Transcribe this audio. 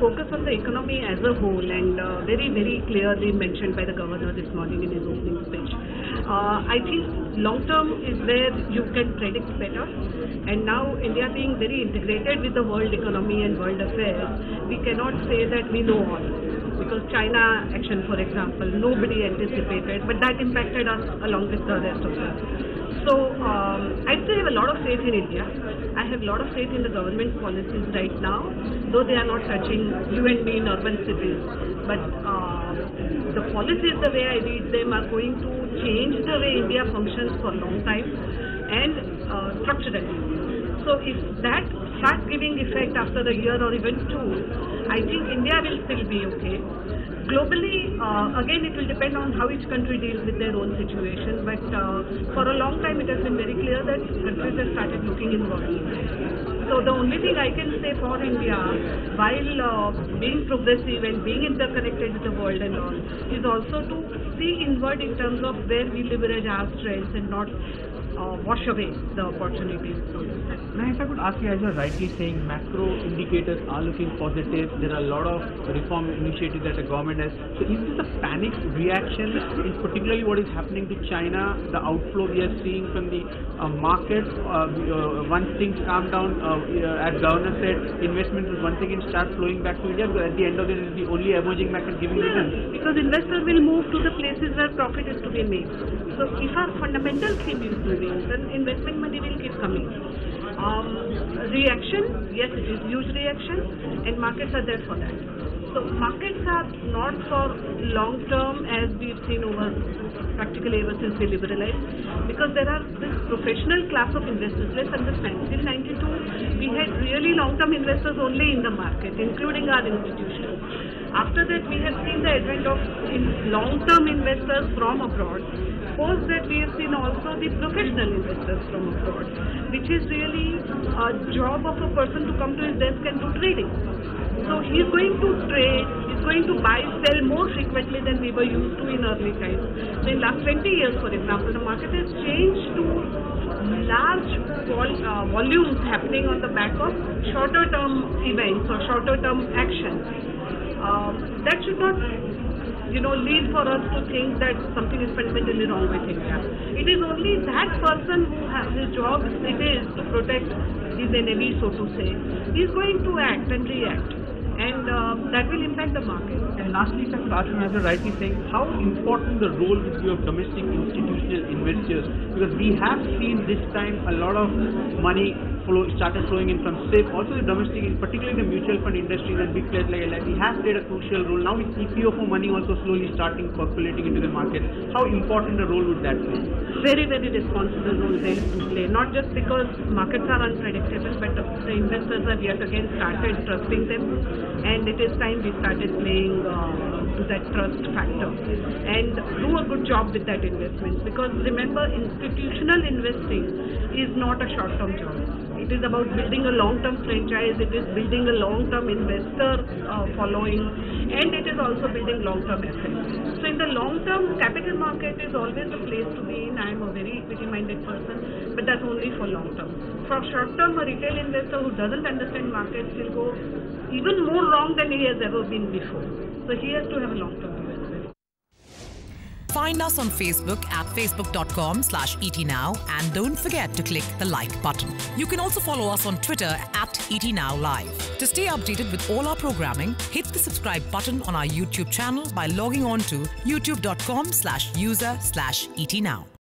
focus on the economy as a whole, and very, very clearly mentioned by the governor this morning in his opening speech. I think long term is where you can predict better, and now India being very integrated with the world economy and world affairs, we cannot say that we know all. Because China action, for example, nobody anticipated, but that impacted us along with the rest of us. So I still have a lot of faith in India. I have a lot of faith in the government policies right now, though they are not touching you and me in urban cities. But the policies, the way I read them, are going to change the way India functions for a long time and structurally. So if that starts giving effect after a year or even two, I think India will still be okay. Globally, again, it will depend on how each country deals with their own situation, but for a long time it has been very clear that countries have started looking inward. So the only thing I can say for India, while being progressive and being interconnected with the world and all, is also to see inward in terms of where we leverage our strengths and not wash away the opportunities. Now, if I could ask you, as you're rightly saying, macro indicators are looking positive. There are a lot of reform initiatives that the government has. So is this a panic reaction in particularly what is happening to China, the outflow we are seeing from the markets? Once things calm down, as governor said, investment will once again start flowing back to India, because at the end of it, it is the only emerging market giving returns. Because investors will move to the places where profit is to be made. So if our fundamental theme is moving, then investment money will keep coming. Reaction, yes, it is huge reaction, and markets are there for that. So markets are not for long term, as we've seen over practically ever since we liberalized, because there are this professional class of investors. Let's understand, till 92 we had really long term investors only in the market, including our institutions. After that, we have seen the advent of long term investors from abroad. Post that, we have seen also the professional investors from abroad, which is really a job of a person to come to his desk and do trading. So he is going to trade, he is going to buy, sell more frequently than we were used to in early times. So in last 20 years, for example, the market has changed to large volumes happening on the back of shorter term events or shorter term actions. That should not lead for us to think that something is fundamentally wrong with India. It is only that person who has his job it is to protect his enemy, so to say. He is going to act and react, and that will impact the market. And lastly, Sir Karthik, as you're rightly saying, how important the role will be of domestic institutional investors, because we have seen this time a lot of money started flowing in from SIP, also the domestic, particularly the mutual fund industry and big players like LIC has played a crucial role. Now with EPFO money also slowly starting percolating into the market, how important a role would that play? Very, very responsible role they have to play, not just because markets are unpredictable, but the investors have yet again started trusting them, and it is time we started playing to that trust factor and do a good job with that investment, because remember, institutional investing is not a short-term job. It is about building a long-term franchise, it is building a long-term investor following, and it is also building long-term assets. So in the long-term, capital market is always a place to be in. I am a very equity-minded person, but that's only for long-term. For short-term, a retail investor who doesn't understand markets will go even more wrong than he has ever been before. So he has to have a long-term view. Find us on Facebook at facebook.com/ETNow, and don't forget to click the like button. You can also follow us on Twitter at ETNowLive. To stay updated with all our programming, hit the subscribe button on our YouTube channel by logging on to youtube.com/user/ETNow.